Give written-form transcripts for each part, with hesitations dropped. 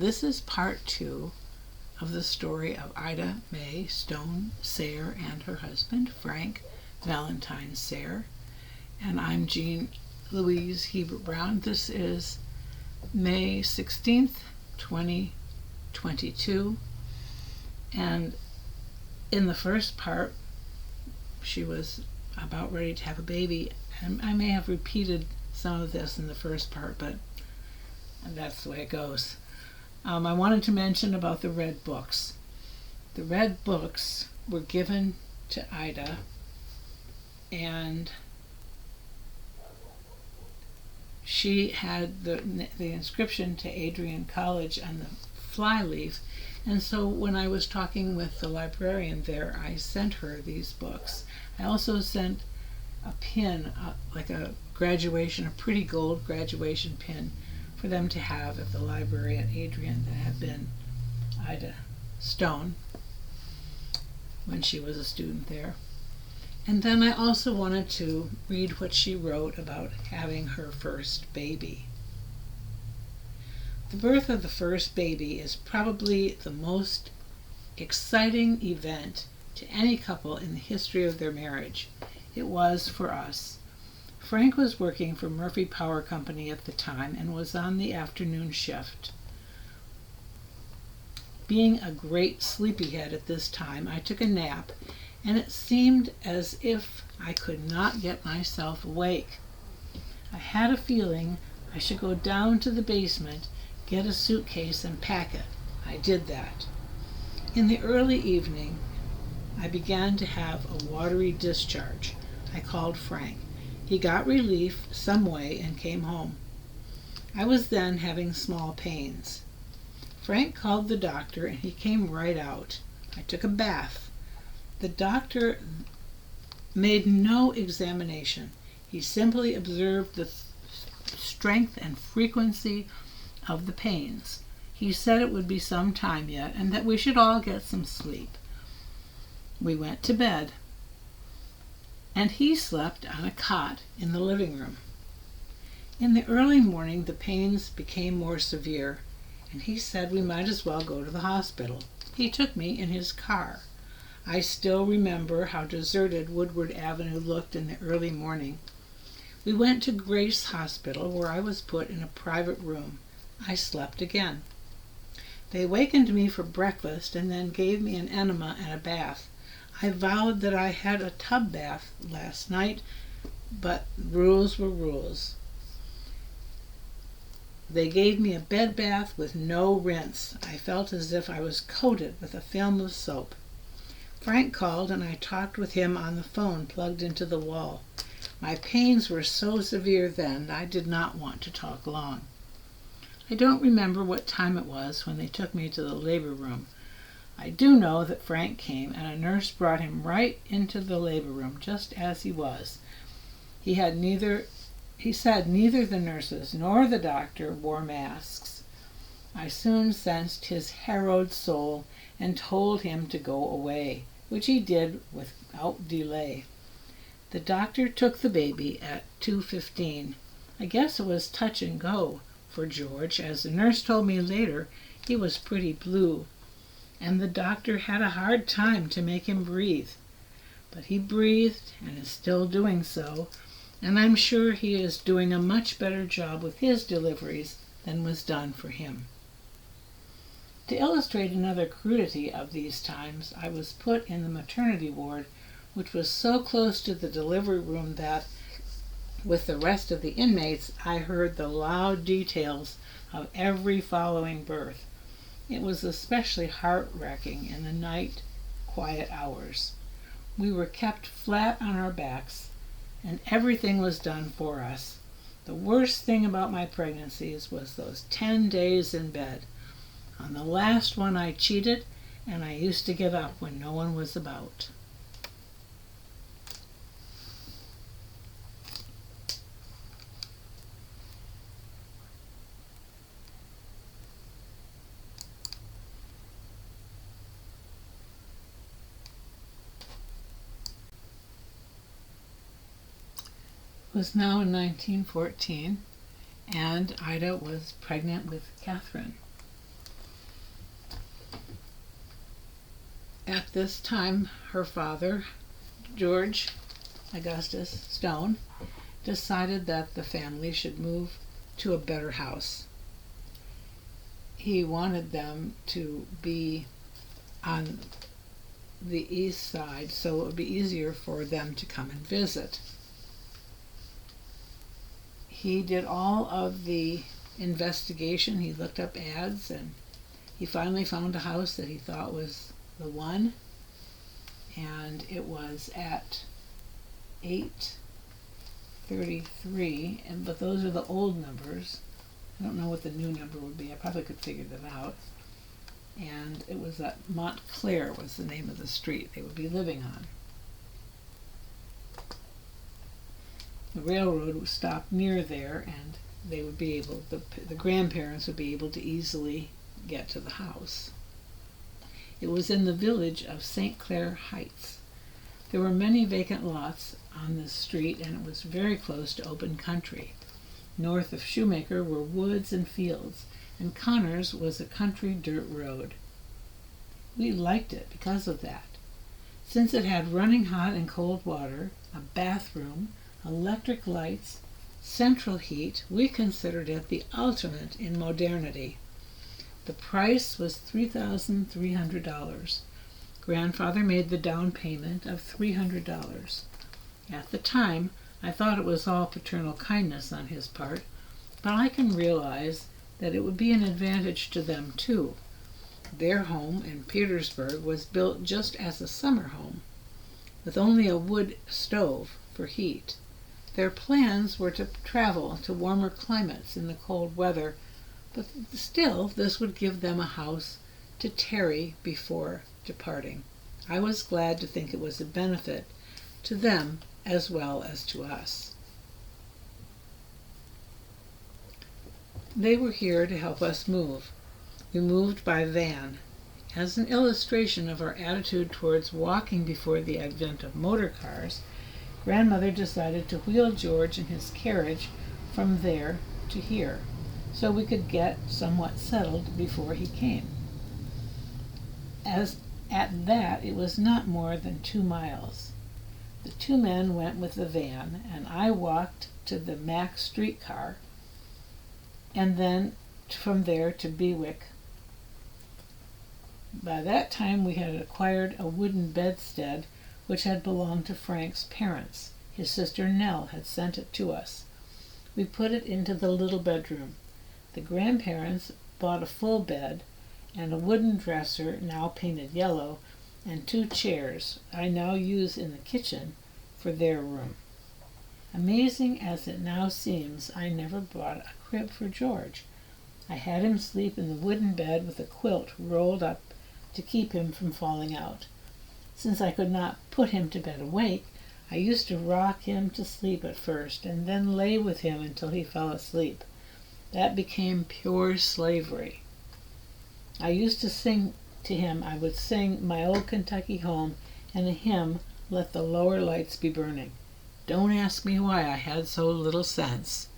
This is part 2 of the story of Ida Mae Stone Sayre and her husband, Frank Valentine Sayre. And I'm Jean Louise Hebert Brown. This is May 16th, 2022. And in the first part, she was about ready to have a baby. And I may have repeated some of this in the first part, but that's the way it goes. I wanted to mention about the red books. The red books were given to Ida, and she had the inscription to Adrian College on the flyleaf, and so when I was talking with the librarian there, I sent her these books. I also sent a pin, like a pretty gold graduation pin, for them to have at the library at Adrian that had been Ida Stone when she was a student there. And then I also wanted to read what she wrote about having her first baby. The birth of the first baby is probably the most exciting event to any couple in the history of their marriage. It was for us. Frank was working for Murphy Power Company at the time and was on the afternoon shift. Being a great sleepyhead at this time, I took a nap, and it seemed as if I could not get myself awake. I had a feeling I should go down to the basement, get a suitcase, and pack it. I did that. In the early evening, I began to have a watery discharge. I called Frank. He got relief some way and came home. I was then having small pains. Frank called the doctor, and he came right out. I took a bath. The doctor made no examination. He simply observed the strength and frequency of the pains. He said it would be some time yet, and that we should all get some sleep. We went to bed, and he slept on a cot in the living room. In the early morning, the pains became more severe, and he said we might as well go to the hospital. He took me in his car. I still remember how deserted Woodward Avenue looked in the early morning. We went to Grace Hospital, where I was put in a private room. I slept again. They wakened me for breakfast and then gave me an enema and a bath. I vowed that I had a tub bath last night, but rules were rules. They gave me a bed bath with no rinse. I felt as if I was coated with a film of soap. Frank called, and I talked with him on the phone plugged into the wall. My pains were so severe then, I did not want to talk long. I don't remember what time it was when they took me to the labor room. I do know that Frank came, and a nurse brought him right into the labor room, just as he was. He said neither the nurses nor the doctor wore masks. I soon sensed his harrowed soul and told him to go away, which he did without delay. The doctor took the baby at 2:15. I guess it was touch and go for George. As the nurse told me later, he was pretty blue, and the doctor had a hard time to make him breathe. But he breathed and is still doing so, and I'm sure he is doing a much better job with his deliveries than was done for him. To illustrate another crudity of these times, I was put in the maternity ward, which was so close to the delivery room that, with the rest of the inmates, I heard the loud details of every following birth. It was especially heart-wrenching in the night, quiet hours. We were kept flat on our backs, and everything was done for us. The worst thing about my pregnancies was those 10 days in bed. On the last one I cheated, and I used to get up when no one was about. It was now in 1914, and Ida was pregnant with Catherine. At this time, her father, George Augustus Stone, decided that the family should move to a better house. He wanted them to be on the east side so it would be easier for them to come and visit. He did all of the investigation. He looked up ads and he finally found a house that he thought was the one, and it was at 833, but those are the old numbers. I don't know what the new number would be. I probably could figure that out. And it was at Montclair was the name of the street they would be living on. The railroad would stop near there, and they would be able, the grandparents would be able to easily get to the house. It was in the village of St. Clair Heights. There were many vacant lots on this street, and it was very close to open country. North of Shoemaker were woods and fields, and Connors was a country dirt road. We liked it because of that. Since it had running hot and cold water, a bathroom, electric lights, central heat, we considered it the ultimate in modernity. The price was $3,300. Grandfather made the down payment of $300. At the time, I thought it was all paternal kindness on his part, but I can realize that it would be an advantage to them too. Their home in Petersburg was built just as a summer home, with only a wood stove for heat. Their plans were to travel to warmer climates in the cold weather, but still this would give them a house to tarry before departing. I was glad to think it was a benefit to them as well as to us. They were here to help us move. We moved by van. As an illustration of our attitude towards walking before the advent of motor cars, Grandmother decided to wheel George in his carriage from there to here, so we could get somewhat settled before he came. As at that, it was not more than 2 miles. The 2 men went with the van, and I walked to the Mack streetcar, and then from there to Bewick. By that time we had acquired a wooden bedstead which had belonged to Frank's parents. His sister Nell had sent it to us. We put it into the little bedroom. The grandparents bought a full bed and a wooden dresser, now painted yellow, and 2 chairs I now use in the kitchen for their room. Amazing as it now seems, I never bought a crib for George. I had him sleep in the wooden bed with a quilt rolled up to keep him from falling out. Since I could not put him to bed awake, I used to rock him to sleep at first, and then lay with him until he fell asleep. That became pure slavery. I used to sing to him. I would sing My Old Kentucky Home and a hymn, Let the Lower Lights Be Burning. Don't ask me why I had so little sense.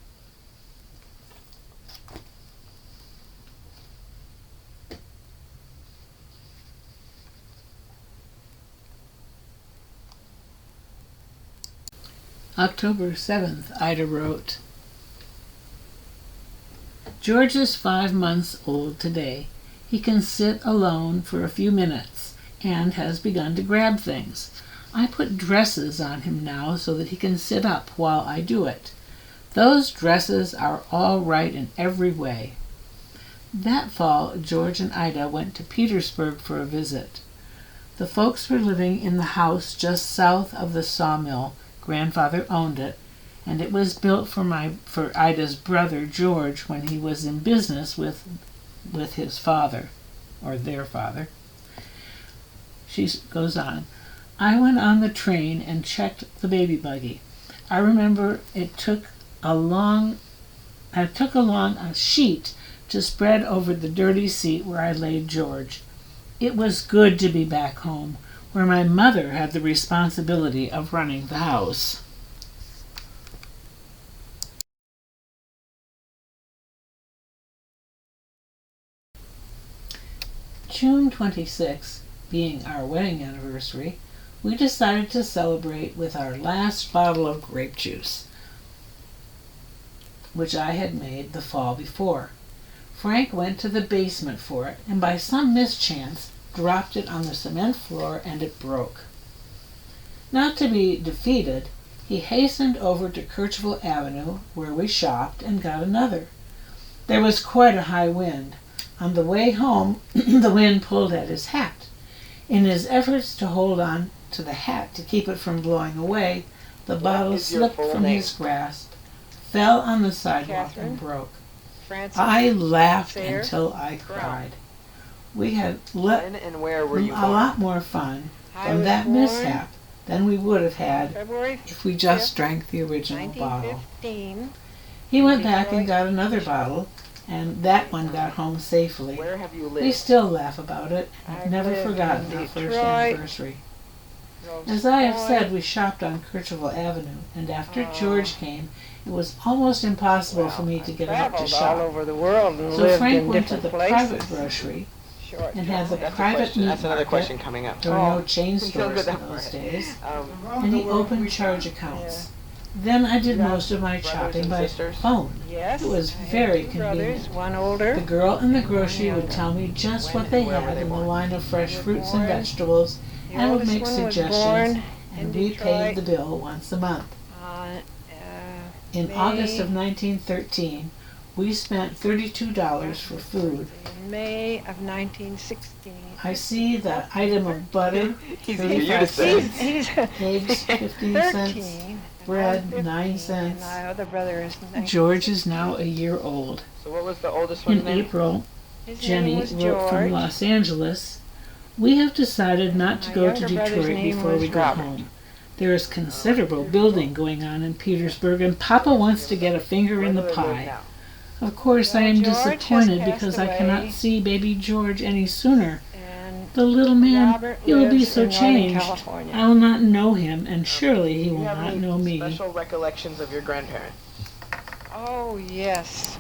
October 7th, Ida wrote, George is 5 months old today. He can sit alone for a few minutes and has begun to grab things. I put dresses on him now so that he can sit up while I do it. Those dresses are all right in every way. That fall, George and Ida went to Petersburg for a visit. The folks were living in the house just south of the sawmill. Grandfather owned it, and it was built for Ida's brother George when he was in business with his father, or their father. She goes on, I went on the train and checked the baby buggy. I remember I took along a sheet to spread over the dirty seat where I laid George. It was good to be back home, where my mother had the responsibility of running the house. June 26, being our wedding anniversary, we decided to celebrate with our last bottle of grape juice, which I had made the fall before. Frank went to the basement for it, and by some mischance dropped it on the cement floor, and it broke. Not to be defeated, he hastened over to Kirchville Avenue, where we shopped, and got another. There was quite a high wind. On the way home, the wind pulled at his hat. In his efforts to hold on to the hat to keep it from blowing away, the bottle slipped from his grasp, fell on the sidewalk, and broke. I laughed until I cried. We had a lot more fun from that mishap than we would have had if we just drank the original bottle. He went back and got another bottle, and that one got home safely. We still laugh about it and have never forgotten our first anniversary. As I have said, we shopped on Kirchville Avenue, and after George came, it was almost impossible for me to get out to shop. So Frank went to the private grocery and had the private meat market. There were no chain stores in those days. And he opened charge accounts. Then I did most of my shopping by phone. It was very convenient. The girl in the grocery would tell me just what they had in the line of fresh fruits and vegetables, and would make suggestions, and we paid the bill once a month. In August of 1913, we spent $32 for food. In May of 1916. I see the item of butter, 35 cents, eggs, 15 cents, bread, 9 cents. George is now a year old. So what was the oldest one? In April, Jenny wrote from Los Angeles, "We have decided not to go to Detroit before we go home. There is considerable building going on in Petersburg, and Papa wants to get a finger in the pie. Of course, I am disappointed because I cannot see baby George any sooner. The little man, he will be so changed. I will not know him, and surely he will not know me." Special recollections of your grandparents? Oh, yes.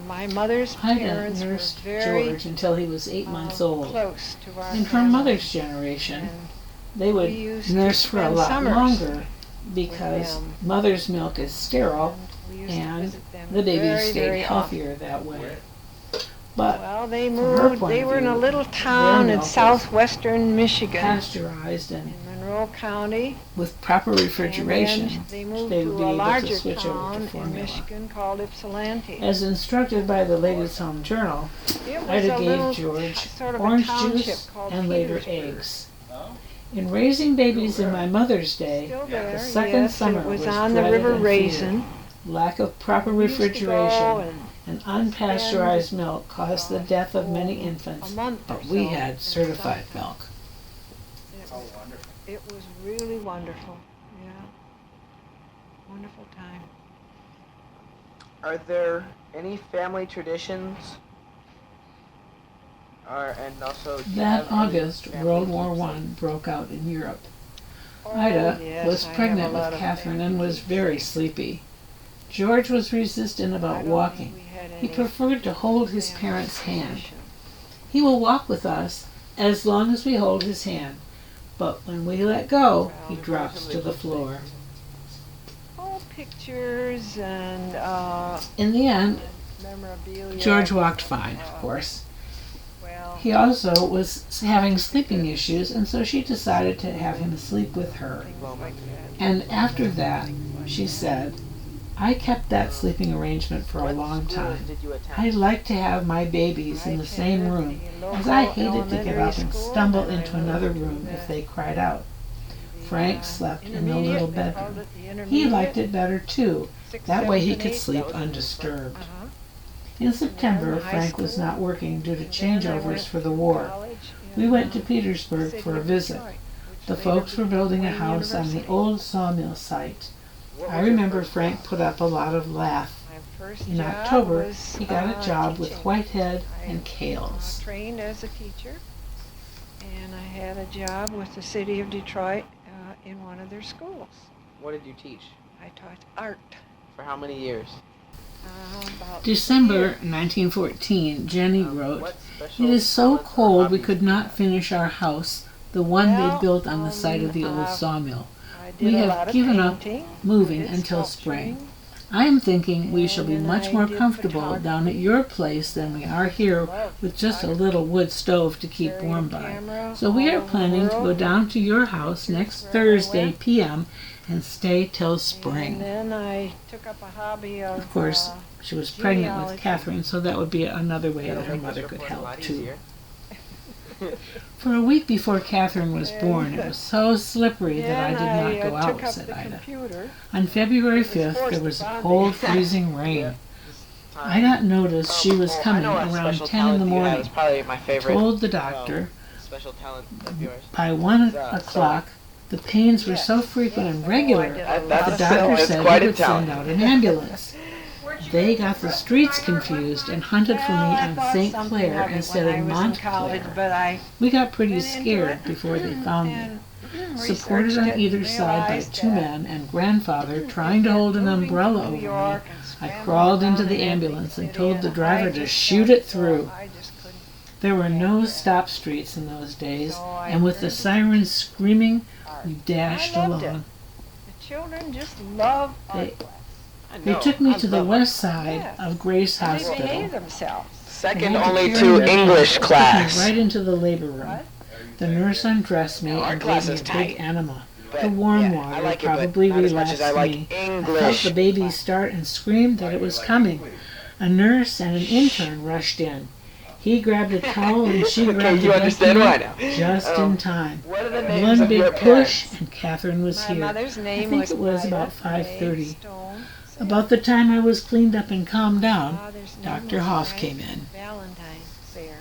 My mother's I parents were nursed very George until he was 8 months old. close to our In her family. mother's generation, they would used to nurse for a spend lot summers longer because them. mother's milk is sterile, We used to and visit them the babies very, stayed very healthier that way. But Well, they from her moved. point They of were in a view, little town their in milk was southwestern Michigan, pasteurized and in Monroe County. with proper refrigeration, And then they moved they would to be a able to larger switch over town to in formula. Michigan called Ypsilanti. As instructed by the Ladies' Home Journal, It was Ida a gave little George sort of a orange township juice called and later Petersburg. eggs. In raising babies in my mother's day, Still there, the second yes, summer it was was on the dreaded River and feared. Raisin. Lack of proper We used to go refrigeration and unpasteurized milk caused the death of many infants, a month or but we so had in certified summer. milk. It was really wonderful. Yeah. Wonderful time. Are there any family traditions? And also, do you That have any August, family World War keepsakes? I broke out in Europe. Oh, Ida yes, was I have pregnant a lot with of Catherine family and was very keepsakes. sleepy. George was resistant I about don't think walking. we had He any preferred to hold his family parents' hand. tradition. He will walk with us as long as we hold his hand, but when we let go, he drops to the floor. Oh, pictures and In the end, memorabilia. George walked fine, of course. Well, He also was having sleeping issues, and so she decided to have him sleep with her. things like that. And after that, she said, "I kept that sleeping arrangement for a What long schools time. did you attend? I like to have my babies in the same room, as I hated to get up and stumble into another room if they cried out." Frank slept in the little bedroom. He liked it better too. That way he could sleep undisturbed. In September, Frank was not working due to changeovers for the war. We went to Petersburg for a visit. The folks were building a house on the old sawmill site. What I was your remember first Frank job? put up a lot of laugh. In October, he got a job with whitehead and kales. Trained as a teacher, and I had a job with the city of Detroit in one of their schools. What did you teach? I taught art. For how many years? About December 1914, Jenny wrote, What special "It is so talents or cold we hobbies could do you not have? finish our house, the one Well, they built on the site of the old sawmill. I did We a have lot of given up painting. moving I did until sculpturing. spring. I am thinking we shall be And much I more did comfortable photography. down at your place than we are here Love with just a photography. little wood stove to keep Carried a warm by. camera So we all are over the planning to go world. down to your house next Wherever I Thursday went. p.m. and stay till And spring. then I took up a hobby of Course, she was pregnant with genealogy. Catherine, so that would be another way That'll that her make this mother could report a help lot too. easier. For a week before Catherine was born, it was so slippery that I Then did not go took out, up said the Ida. computer. On February It was 5th, there forced was a bonding. cold, freezing rain. Yeah. I got noticed she was I coming know a around special 10 in the talent you have. morning. It's probably my favorite. Told the doctor Special talent of yours. by 1 Yeah, o'clock the pains were so frequent and regular I did a that lot the of doctor that's said quite he a would send talent. out an ambulance. They got the streets confused and hunted for me Well, I on thought St. something Clair of it instead when of I was in college, Montclair. but I We got pretty went into scared it before they found me. and Supported researched on it either and side by realized 2 that men and grandfather trying to hold an moving umbrella to over New me, York and I scrambling crawled into around the in every ambulance and city, told the and driver I to just shoot felt it through. I just couldn't. There were no handle it. stop streets in those days, So I and with the turned to sirens screaming, art. we dashed I loved it. along. The children just love They- art class. I They know, took me I to the love west side Yes. of Grace And they Hospital. behave themselves. Second They had only carry to me English took me class. right into the labor room. What? The nurse undressed me Our and class gave me is a tight, big enema. But, The warm yeah, water I like probably it, but not as much as relaxed I like me. I felt English. the baby start and screamed that it was coming. A nurse and an intern rushed in. He grabbed a towel and she Okay, grabbed you a understand why now. just in time. What are the names One of your big push parents? and Catherine was My here. mother's name think was it was Ida about Mae 5:30. Stone Sayre. About the time I was cleaned up and calmed down, Father's name Dr. was Hoff Frank came in. Valentine Sayre,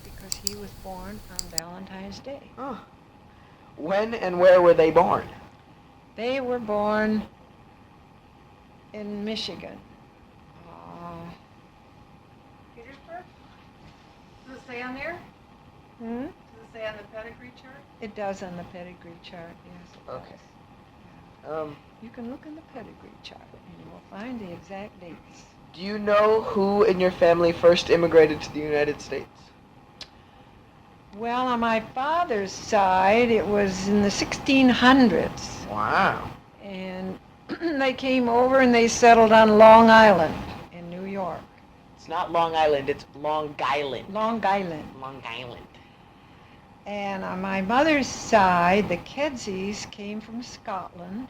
because he was born on Valentine's Day. Oh. When and where were they born? They were born in Michigan. Petersburg? Does it say on there? Hmm? Does it say on the pedigree chart? It does on the pedigree chart, yes. It Okay. does. You can look in the pedigree chart and you will find the exact dates. Do you know who in your family first immigrated to the United States? Well, on my father's side, it was in the 1600s. Wow. And they came over and they settled on Long Island in New York. It's not Long Island, it's Long Island. Long Island. Long Island. And on my mother's side, the Kedseys came from Scotland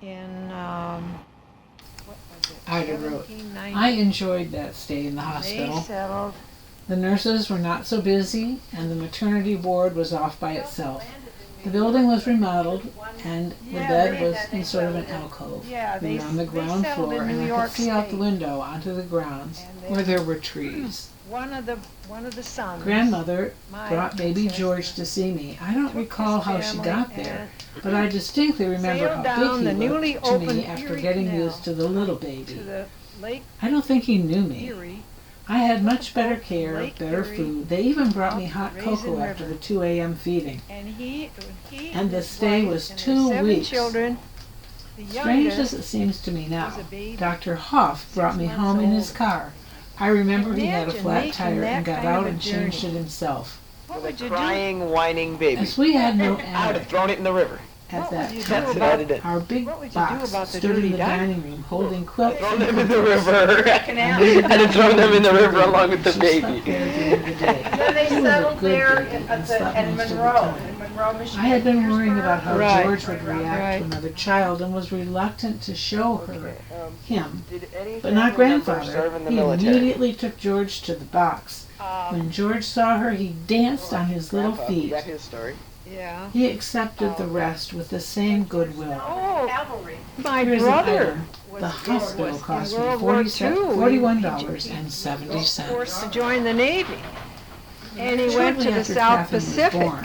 in, what was it? Ida wrote, 1790. I enjoyed that stay in the They hospital. settled. The nurses were not so busy, and the maternity ward was off by itself. The building was remodeled, and the Yeah, bed they- was in sort of an alcove. Yeah, We were on the they ground settled floor, in New and I York could see out the State. window onto the grounds And they- where there were trees. One of the sons. Grandmother my brought baby ancestor, George to see me. I don't took recall his how she family got there, and but I distinctly remember sailed how down the big he newly looked to me opened after Erie getting Canal used to the little to baby. the Lake I don't think he knew me. Erie. I had much better care, Lake better Erie, food. They even brought me up hot the cocoa Raisin after River. the 2 a.m. feeding. And he And the his stay wife, was and 2 their 7 weeks. children. The Strange as youngest it seems to me now, was a baby. Dr. Hoff brought me 6 home in his months car. I remember he had a Imagine flat making tire and that got kind out of a and changed journey. it himself. What With would a you do? crying, whining baby. As we had no I would attic have thrown it in the river. at What that would you do time, That's what about- I'd have done. our big What would you do box about the stood in dirty the diaper? dining room holding quilts Thrown and them in the cookies. river. Canal. I'd have thrown them in the river along with the She baby. slept there at the end of the day. Then they She was a settled good there baby and at slept in most of the Monroe, time. in Monroe, Michigan. I had been worrying about how Right. George would react Right. to another child and was reluctant to show her him. Did any But not family member grandfather. serve in the He military? immediately took George to the box. When George saw her, he danced on his little Grandpa, feet. is that his story? Yeah. He accepted the rest with the same goodwill. Oh, Cavalry. my Here's an brother item. was The hospital was cost in me World War II. $41.70. Forced to join the Navy, and he went Shortly to the after South Catherine was Pacific born,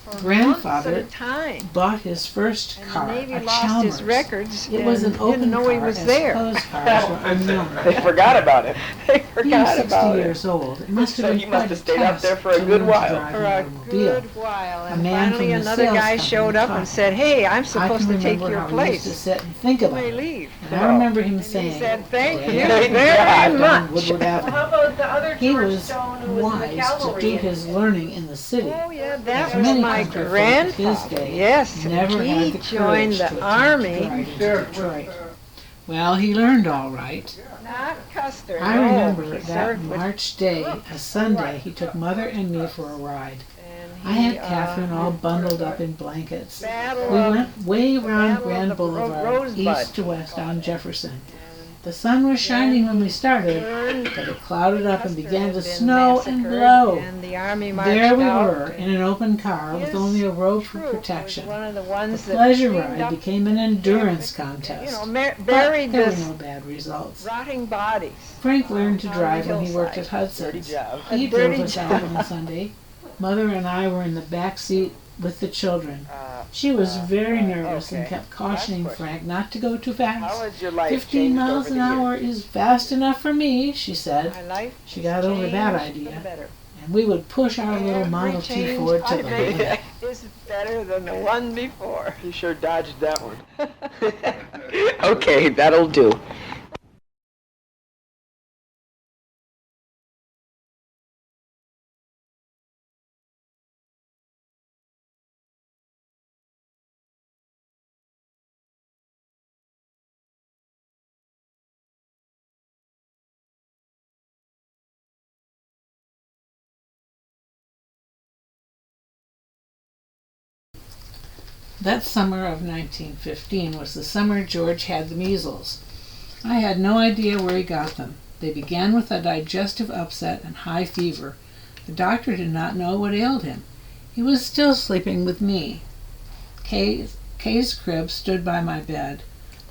for Grandfather months at a time. bought his first And car, the Navy a lost Chalmers. his records It was and an open didn't know he car, was as there. closed cars were unknown. They forgot about it. They He was forgot 60 about it. years old. It must have So been he must quite have a stayed out task there for a to good learn to while. drive For an a automobile. good while, A and man finally from the another sales guy company showed up and talked. said, "Hey, I'm I supposed can to take remember your how we used to place. sit and think You about may it. leave." And I remember him And saying, he said, "Thank you "Dad, very on much." Woodward Avenue." How about the other He George was Stone who was in the wise to cavalry? do his learning in the city. Oh yeah, As that was many my country folk of his grandfather. day Yes, never and had he the joined courage the to attempt army. to ride into Detroit. Well, he learned all right. Not Custer. I no. remember He that served with March day, a Sunday, he took Mother and me for a ride. And I had he, Catherine all bundled up in blankets. Battle We of- went way around Battle of Grand the Boulevard, Rosebud. east to west on Jefferson. The sun was shining when we started, but it clouded up and Custer began had to been snow and massacred, blow. And the army marched There we out, were, in an open car with his only a rope for troop was protection. one of the The ones that pleasure cleaned ride up, became an endurance you contest. know, But buried there were this no bad results. rotting bodies. Frank learned to on the drive when he worked at hillside. Hudson's. job. He A drove dirty us out job. on Sunday. Mother and I were in the back seat with the children. She was very nervous and okay. kept cautioning Last question. Frank not to go too How fast. has your life 15 changed miles over an the years? hour is fast enough for me, she said. My life She got over that changed for idea. the better. And we would push our little Every Model T change Ford to I the make limit. is better than the one before. You sure dodged that one. Okay, that'll do. That summer of 1915 was the summer George had the measles. I had no idea where he got them. They began with a digestive upset and high fever. The doctor did not know what ailed him. He was still sleeping with me. Kay's crib stood by my bed.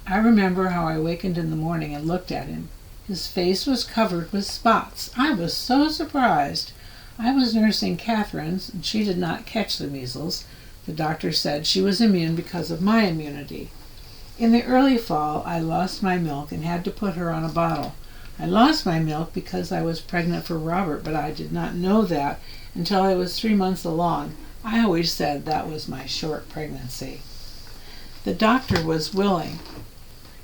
I remember how I wakened in the morning and looked at him. His face was covered with spots. I was so surprised. I was nursing Catherine's, and she did not catch the measles. The doctor said she was immune because of my immunity. In the early fall, I lost my milk and had to put her on a bottle. I lost my milk because I was pregnant for Robert, but I did not know that until I was 3 months along. I always said that was my short pregnancy. The doctor was willing,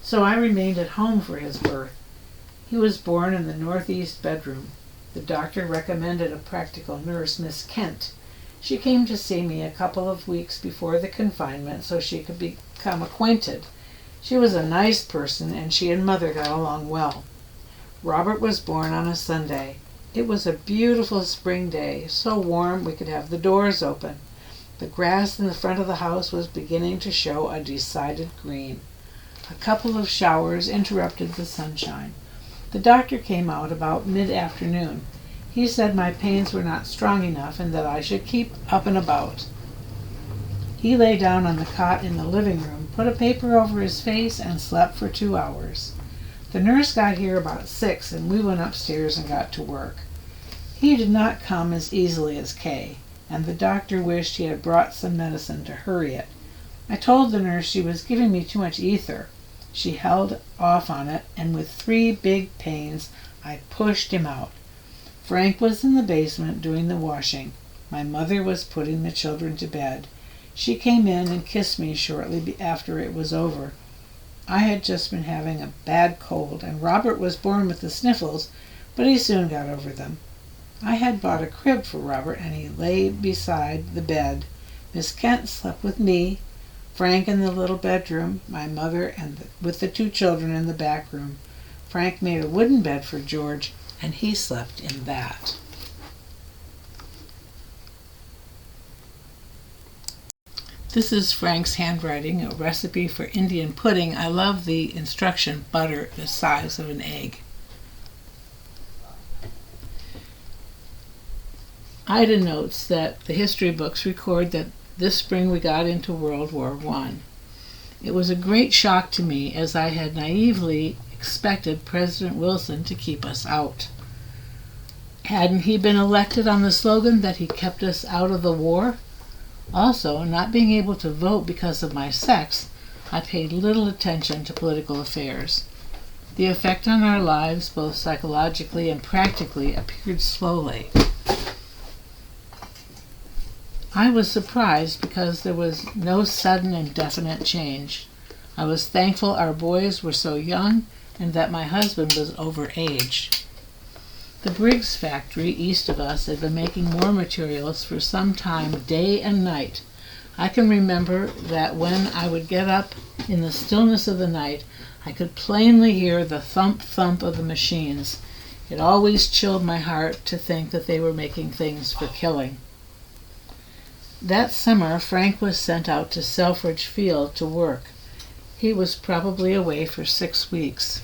so I remained at home for his birth. He was born in the northeast bedroom. The doctor recommended a practical nurse, Miss Kent. She came to see me a couple of weeks before the confinement so she could become acquainted. She was a nice person, and she and Mother got along well. Robert was born on a Sunday. It was a beautiful spring day, so warm we could have the doors open. The grass in the front of the house was beginning to show a decided green. A couple of showers interrupted the sunshine. The doctor came out about mid-afternoon. He said my pains were not strong enough and that I should keep up and about. He lay down on the cot in the living room, put a paper over his face, and slept for 2 hours. The nurse got here about 6, and we went upstairs and got to work. He did not come as easily as Kay, and the doctor wished he had brought some medicine to hurry it. I told the nurse she was giving me too much ether. She held off on it, and with 3 big pains, I pushed him out. Frank was in the basement doing the washing. My mother was putting the children to bed. She came in and kissed me shortly after it was over. I had just been having a bad cold, and Robert was born with the sniffles, but he soon got over them. I had bought a crib for Robert, and he lay beside the bed. Miss Kent slept with me, Frank in the little bedroom, my mother with the 2 children in the back room. Frank made a wooden bed for George, and he slept in that. This is Frank's handwriting, a recipe for Indian pudding. I love the instruction, butter the size of an egg. Ida notes that the history books record that this spring we got into World War I. It was a great shock to me, as I had naively expected President Wilson to keep us out. Hadn't he been elected on the slogan that he kept us out of the war? Also, not being able to vote because of my sex, I paid little attention to political affairs. The effect on our lives, both psychologically and practically, appeared slowly. I was surprised because there was no sudden and definite change. I was thankful our boys were so young and that my husband was overaged. The Briggs factory east of us had been making more materials for some time, day and night. I can remember that when I would get up in the stillness of the night, I could plainly hear the thump-thump of the machines. It always chilled my heart to think that they were making things for killing. That summer, Frank was sent out to Selfridge Field to work. He was probably away for 6 weeks.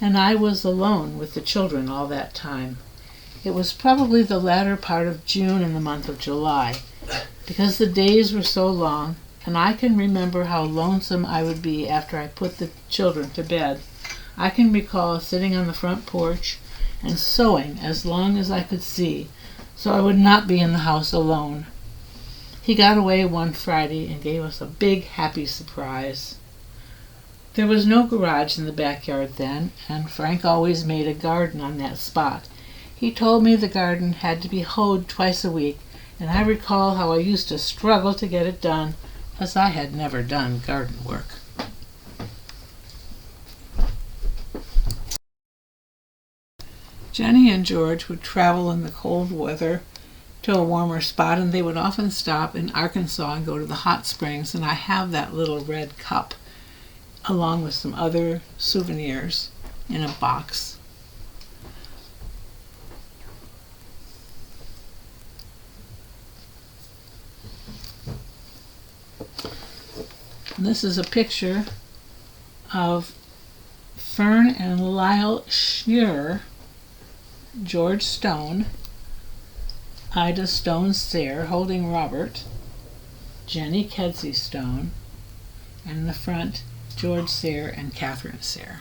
And I was alone with the children all that time. It was probably the latter part of June and the month of July, because the days were so long, and I can remember how lonesome I would be after I put the children to bed. I can recall sitting on the front porch and sewing as long as I could see, so I would not be in the house alone. He got away one Friday and gave us a big, happy surprise. There was no garage in the backyard then, and Frank always made a garden on that spot. He told me the garden had to be hoed twice a week, and I recall how I used to struggle to get it done, as I had never done garden work. Jenny and George would travel in the cold weather to a warmer spot, and they would often stop in Arkansas and go to the hot springs, and I have that little red cup along with some other souvenirs in a box. And this is a picture of Fern and Lyle Shearer, George Stone, Ida Stone Sayre holding Robert, Jenny Kedsey Stone, and in the front, George Sayre and Catherine Sayre.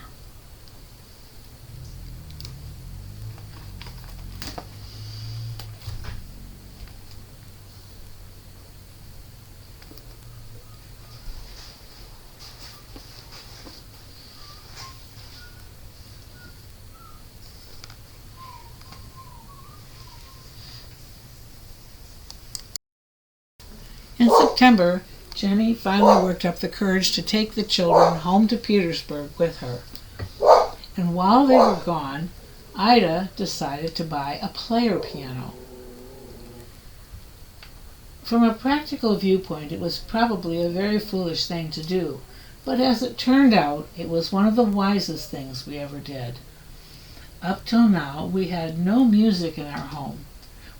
In September, Jenny finally worked up the courage to take the children home to Petersburg with her. And while they were gone, Ida decided to buy a player piano. From a practical viewpoint, it was probably a very foolish thing to do, but as it turned out, it was one of the wisest things we ever did. Up till now, we had no music in our home,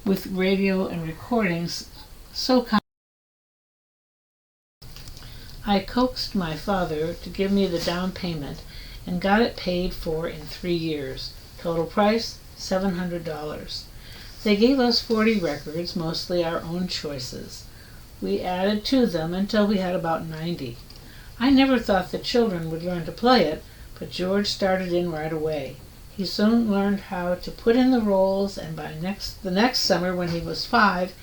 with radio and recordings so common. I coaxed my father to give me the down payment and got it paid for in 3 years. Total price, $700. They gave us 40 records, mostly our own choices. We added to them until we had about 90. I never thought the children would learn to play it, but George started in right away. He soon learned how to put in the rolls, and by the next summer, when he was 5,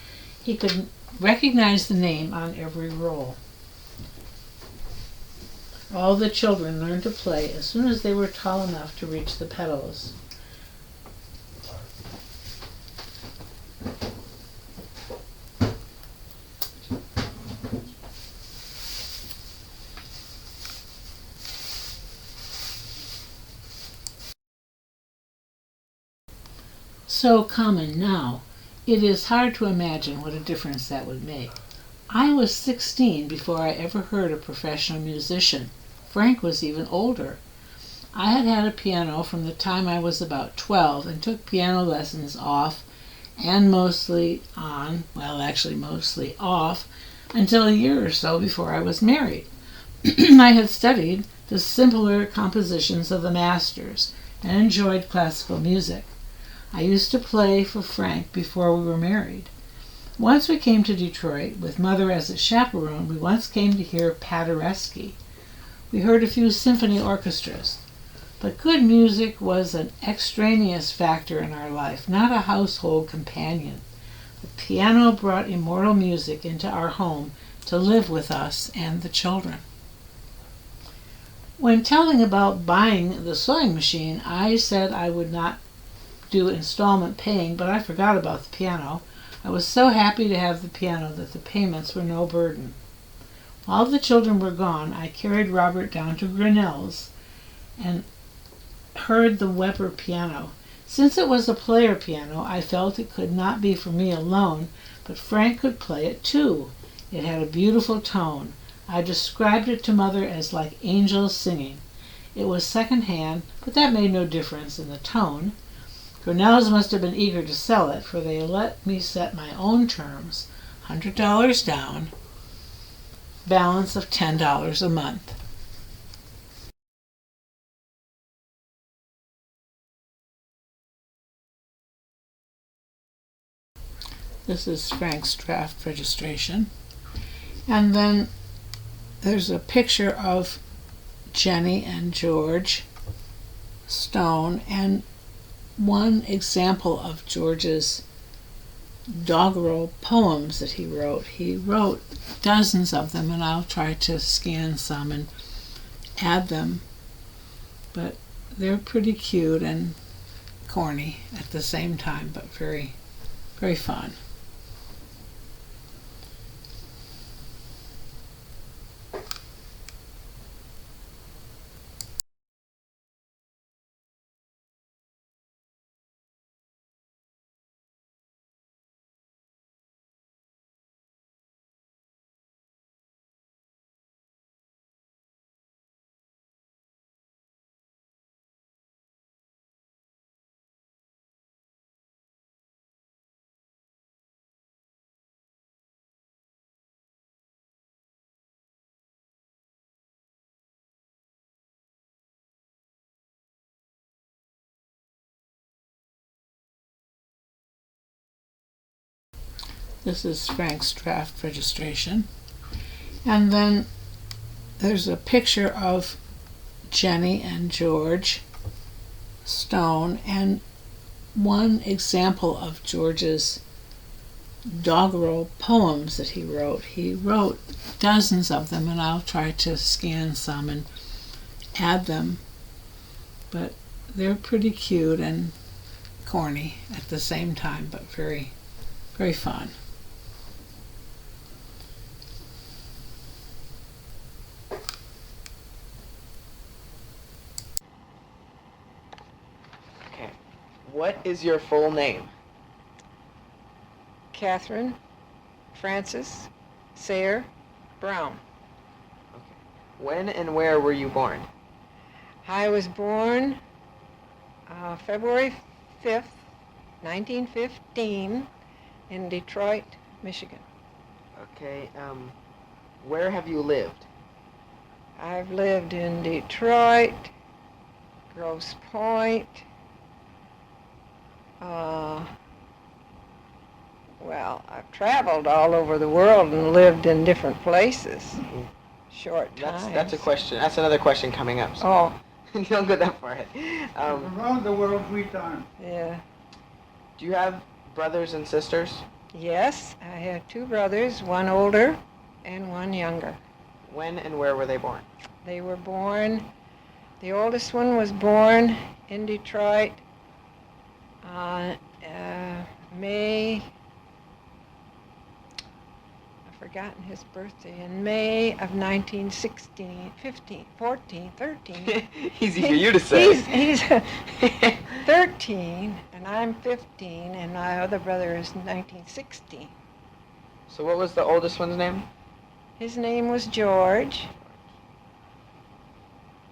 he could recognize the name on every roll. All the children learned to play as soon as they were tall enough to reach the pedals. So common now, it is hard to imagine what a difference that would make. I was 16 before I ever heard a professional musician. Frank was even older. I had had a piano from the time I was about 12 and took piano lessons off and mostly off until a year or so before I was married. I had studied the simpler compositions of the masters and enjoyed classical music. I used to play for Frank before we were married. Once we came to Detroit, with Mother as a chaperone, we once came to hear Paderewski. We heard a few symphony orchestras, but good music was an extraneous factor in our life, not a household companion. The piano brought immortal music into our home to live with us and the children. When telling about buying the sewing machine, I said I would not do installment paying, but I forgot about the piano. I was so happy to have the piano that the payments were no burden. All the children were gone. I carried Robert down to Grinnell's and heard the Weber piano. Since it was a player piano, I felt it could not be for me alone, but Frank could play it too. It had a beautiful tone. I described it to Mother as like angels singing. It was second-hand, but that made no difference in the tone. Grinnell's must have been eager to sell it, for they let me set my own terms, $100 down, balance of $10 a month. This is Frank's draft registration. And then there's a picture of Jenny and George Stone and one example of George's doggerel poems that he wrote. He wrote dozens of them, and I'll try to scan some and add them. But they're pretty cute and corny at the same time, but very, very fun. This is Frank's draft registration. And then there's a picture of Jenny and George Stone and one example of George's doggerel poems that he wrote. He wrote dozens of them, and I'll try to scan some and add them. But they're pretty cute and corny at the same time, but very, very fun. What is your full name? Catherine Frances Sayre Brown. Okay. When and where were you born? I was born February 5th, 1915 in Detroit, Michigan. Okay, where have you lived? I've lived in Detroit, Grosse Pointe, well, I've traveled all over the world and lived in different places. Short times. That's a question. That's another question coming up. So. Oh. Don't go that far ahead. Around the world 3 times. Yeah. Do you have brothers and sisters? Yes, I had 2 brothers, one older and one younger. When and where were they born? They were born, the oldest one was born in Detroit on May, I've forgotten his birthday, in May of 1916, 15, 14, 13. Easy for you to say. He's 13, and I'm 15, and my other brother is 1916. So what was the oldest one's name? His name was George,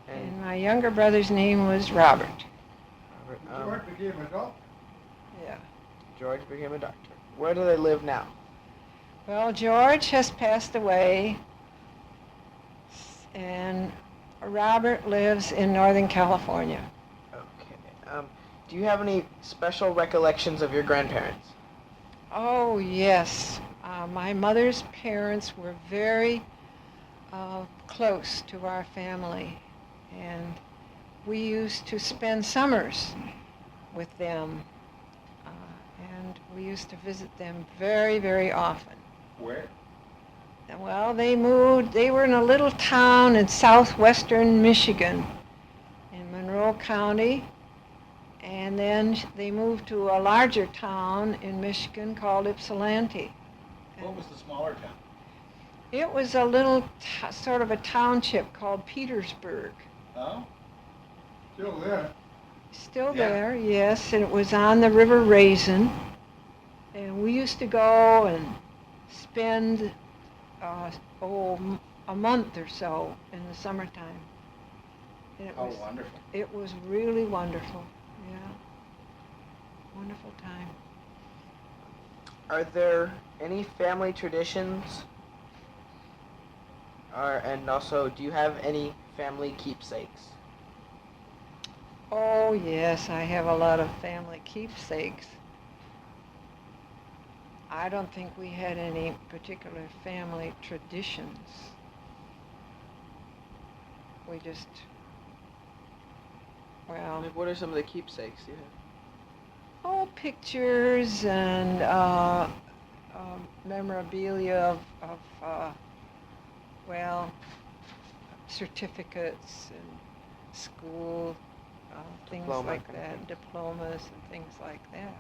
and my younger brother's name was Robert. George became a doctor. Yeah. George became a doctor. Where do they live now? Well, George has passed away, and Robert lives in Northern California. Okay. Do you have any special recollections of your grandparents? Oh, yes. My mother's parents were very close to our family, and we used to spend summers with them, and we used to visit them very, very often. Where? Well, they were in a little town in southwestern Michigan, in Monroe County, and then they moved to a larger town in Michigan called Ypsilanti. What was the smaller town? It was a little sort of a township called Petersburg. Oh? Still there. Still Yeah. there, yes, and it was on the River Raisin. And we used to go and spend a month or so in the summertime. And Wonderful. it was really wonderful. Yeah. Wonderful time. Are there any family traditions? And also, do you have any family keepsakes? Oh, yes, I have a lot of family keepsakes. I don't think we had any particular family traditions. We just, well, Like, what are some of the keepsakes you have? pictures and memorabilia of well, certificates and school things Diploma like kind of that, thing. diplomas and things like that.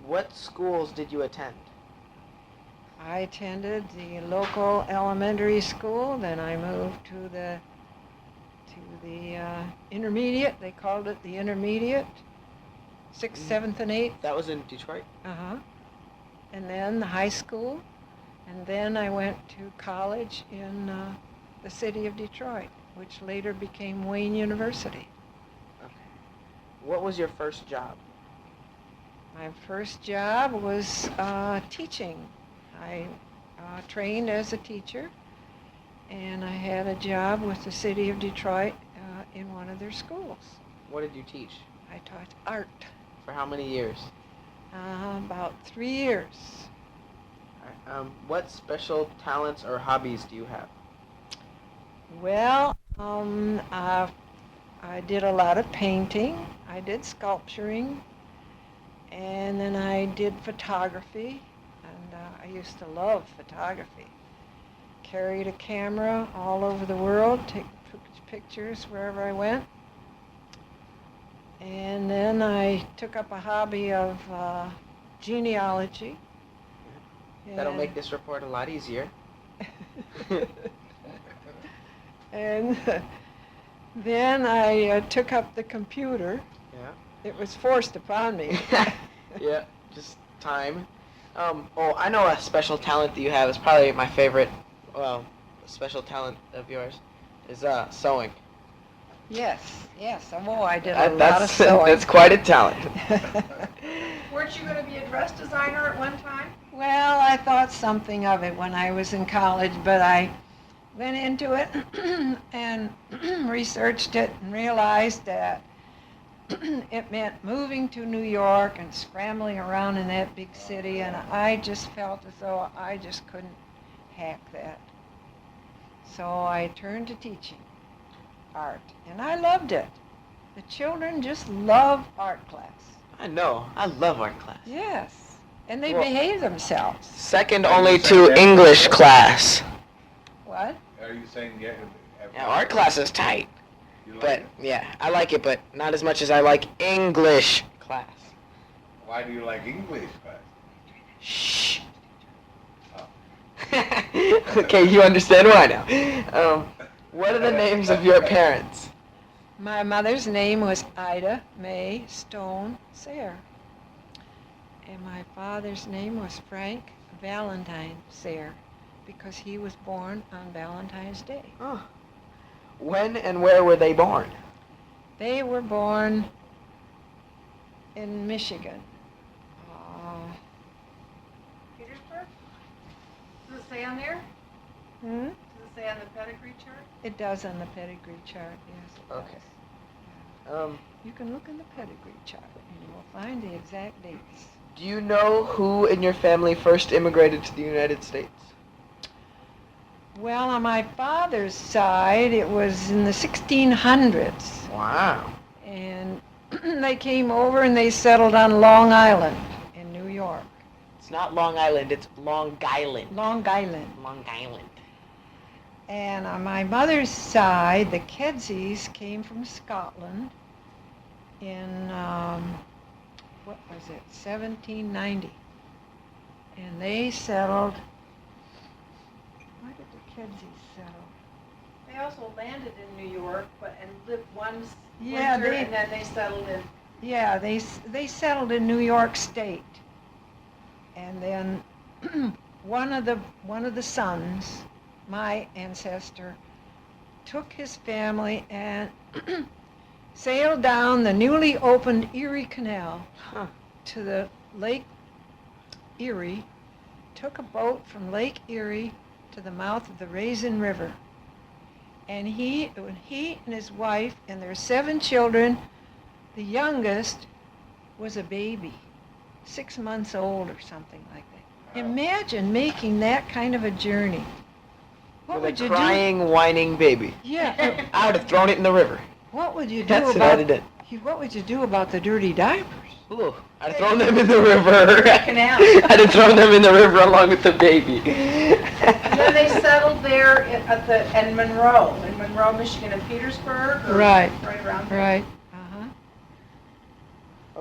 What schools did you attend? I attended the local elementary school, then I moved to the intermediate. They called it the intermediate, 6th, 7th, and 8th. That was in Detroit? Uh-huh. And then the high school, and then I went to college in the city of Detroit, which later became Wayne University. Okay. What was your first job? My first job was teaching. I trained as a teacher, and I had a job with the city of Detroit in one of their schools. What did you teach? I taught art. For how many years? About 3 years. All right. What special talents or hobbies do you have? Well, I did a lot of painting. I did sculpturing. And then I did photography. And I used to love photography. Carried a camera all over the world, took pictures wherever I went. And then I took up a hobby of genealogy. That'll make this report a lot easier. And then I took up the computer. Yeah. It was forced upon me. Yeah, just time. I know a special talent that you have is probably my favorite. Well, special talent of yours is sewing. Yes. Oh, I did a lot of That's sewing. that's quite a talent. Weren't you going to be a dress designer at one time? Well, I thought something of it when I was in college, but I went into it and researched it and realized that it meant moving to New York and scrambling around in that big city, and I just felt as though I just couldn't hack that. So I turned to teaching art, and I loved it. The children just love art class. I know. I love art class. Yes, and they Well- behave themselves. Second only to English class. What? Are you saying yeah? Yeah, art class is tight. You like But it? yeah, I like it, but not as much as I like English class. Why do you like English class? Shh. Oh. Okay, you understand why now. What are the names of your parents? My mother's name was Ida Mae Stone Sayre, and my father's name was Frank Valentine Sayre, because he was born on Valentine's Day. Oh. When and where were they born? They were born in Michigan. Petersburg? Does it say on there? Hmm? Does it say on the pedigree chart? It does on the pedigree chart, yes. It Okay. does. You can look in the pedigree chart and you will find the exact dates. Do you know who in your family first immigrated to the United States? Well, on my father's side, it was in the 1600s. Wow. And they came over and they settled on Long Island in New York. It's not Long Island, it's Long Island. Long Island. Long Island. And on my mother's side, the Kedseys came from Scotland in, what was it, 1790. And they settled Kedzie settled? They also landed in New York, and lived one Yeah, winter, they- and then they settled in. Yeah, they settled in New York State, and then one of the sons, my ancestor, took his family and sailed down the newly opened Erie Canal Huh. to the Lake Erie, took a boat from Lake Erie to the mouth of the Raisin River. And he and his wife and their 7 children, the youngest was a baby, 6 months old or something like that. Imagine making that kind of a journey. What With would a you crying, whining baby. do? Yeah. I would have thrown it in the river. What would you do That's what about I'd have What would you do about the dirty diapers? done. Ooh, I'd have thrown them in the river. Canal. I'd have thrown them in the river along with the baby. And then they settled there in Monroe, Michigan, and Petersburg. Or Right. Right around there. Right. Uh-huh.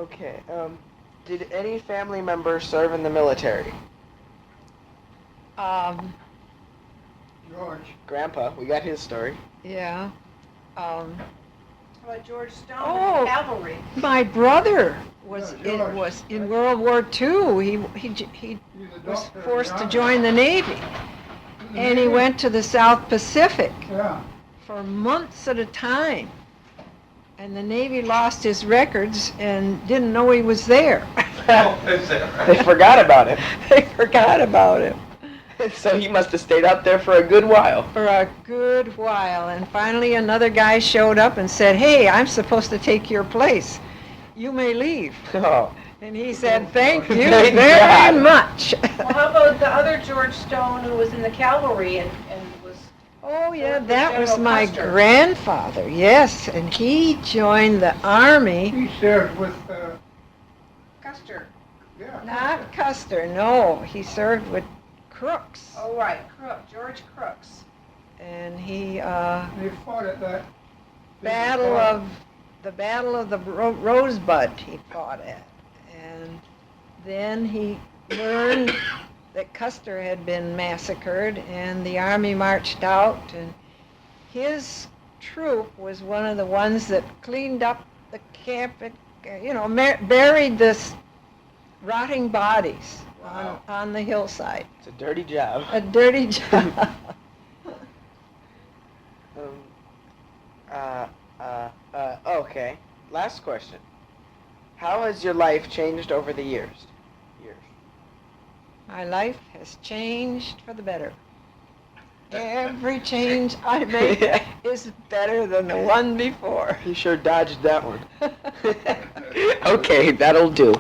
Okay. Did any family member serve in the military? George. Grandpa, we got his story. Yeah. How about George Stone Oh. in the cavalry? My brother was Yeah, George. was in World War II. He He's a was doctor. forced to John. join the Navy, and he went to the South Pacific Yeah. for months at a time. And the Navy lost his records and didn't know he was there. They forgot about him. They forgot about him So he must have stayed out there for a good while. for a good while. And finally another guy showed up and said, "Hey, I'm supposed to take your place. You may leave." Oh. And he said, "Thank you Thank very God. much." Well, how about the other George Stone who was in the cavalry and was... Oh, yeah, Served with that was General my Custer. grandfather, yes, and he joined the Army, He served with, Custer. yeah. not Custer, no, he served with Crooks, Oh, right, George Crooks. and he, They fought at that. the Battle of the Rosebud he fought at, and then he learned that Custer had been massacred, and the Army marched out, and his troop was one of the ones that cleaned up the camp, and, buried this rotting bodies Wow. on the hillside. It's a dirty job. A dirty job. Okay. Last question. How has your life changed over the years? My life has changed for the better. Every change I make is better than the one before. You sure dodged that one. Okay, that'll do.